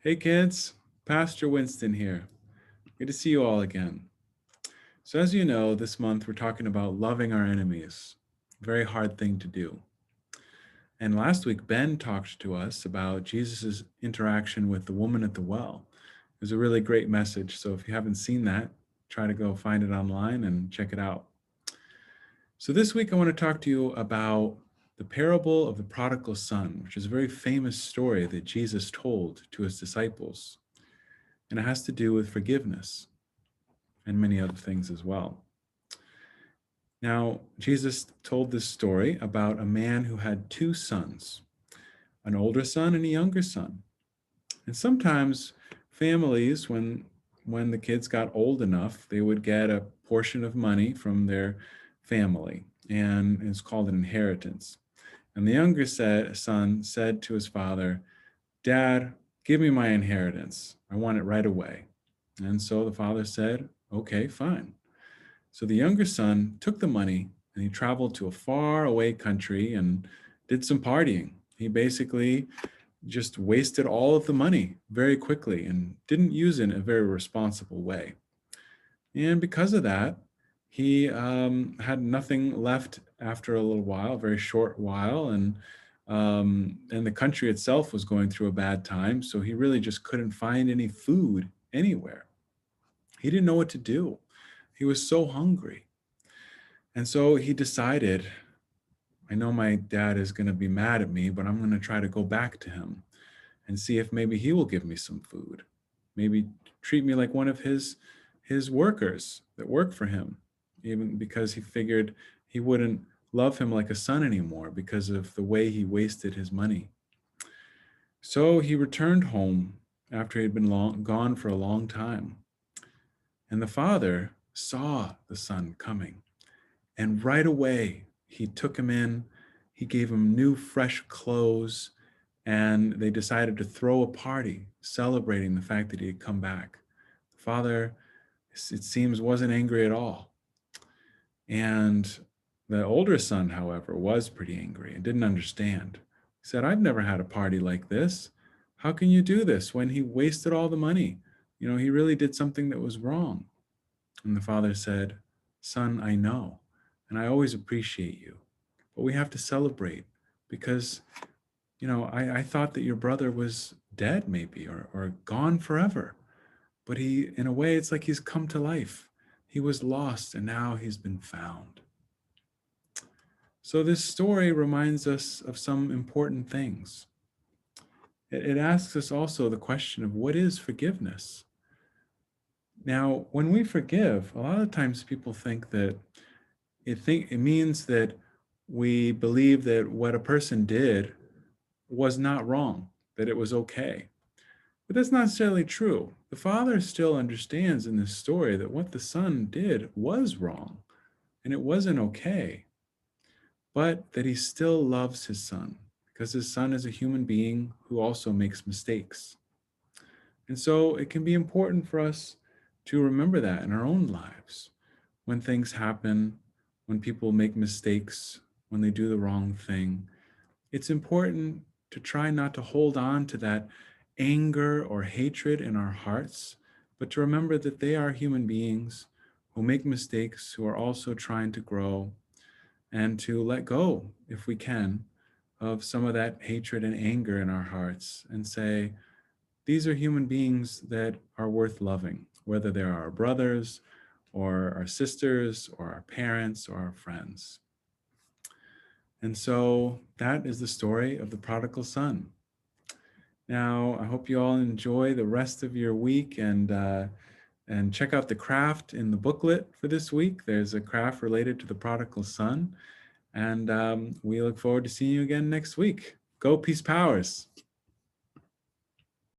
Hey kids, Pastor Winston here. Good to see you all again. So as you know, this month we're talking about loving our enemies. Very hard thing to do. And last week, Ben talked to us about Jesus' interaction with the woman at the well. It was a really great message. So if you haven't seen that, try to go find it online and check it out. So this week, I want to talk to you about the parable of the prodigal son, which is a very famous story that Jesus told to his disciples. And it has to do with forgiveness and many other things as well. Now, Jesus told this story about a man who had two sons, an older son and a younger son. And sometimes families, when the kids got old enough, they would get a portion of money from their family, and it's called an inheritance. And the younger son said to his father, "Dad, give me my inheritance. I want it right away." And so the father said, "Okay, fine." So the younger son took the money and he traveled to a far away country and did some partying. He basically just wasted all of the money very quickly and didn't use it in a very responsible way. And because of that, he had nothing left after a little while, a very short while, and the country itself was going through a bad time. So he really just couldn't find any food anywhere. He didn't know what to do. He was so hungry. And so he decided, I know my dad is going to be mad at me, but I'm going to try to go back to him and see if maybe he will give me some food. Maybe treat me like one of his workers that work for him, even because he figured he wouldn't love him like a son anymore because of the way he wasted his money. So he returned home after he had been gone for a long time. And the father saw the son coming. And right away, he took him in, he gave him new, fresh clothes, and they decided to throw a party celebrating the fact that he had come back. The father, it seems, wasn't angry at all. And the older son, however, was pretty angry and didn't understand. He said, "I've never had a party like this. How can you do this when he wasted all the money? You know, he really did something that was wrong." And the father said, "Son, I know, and I always appreciate you, but we have to celebrate because, I thought that your brother was dead maybe or gone forever. But he, in a way, it's like he's come to life. He was lost and now he's been found." So this story reminds us of some important things. It asks us also the question of what is forgiveness? Now, when we forgive, a lot of times people think that it means that we believe that what a person did was not wrong, that it was okay. But that's not necessarily true. The father still understands in this story that what the son did was wrong and it wasn't okay, but that he still loves his son because his son is a human being who also makes mistakes. And so it can be important for us to remember that in our own lives when things happen, when people make mistakes, when they do the wrong thing. It's important to try not to hold on to that anger or hatred in our hearts, but to remember that they are human beings who make mistakes, who are also trying to grow, and to let go, if we can, of some of that hatred and anger in our hearts and say, these are human beings that are worth loving, whether they're our brothers or our sisters or our parents or our friends. And so that is the story of the prodigal son. Now, I hope you all enjoy the rest of your week and check out the craft in the booklet for this week. There's a craft related to the prodigal son, and we look forward to seeing you again next week. Go Peace Powers.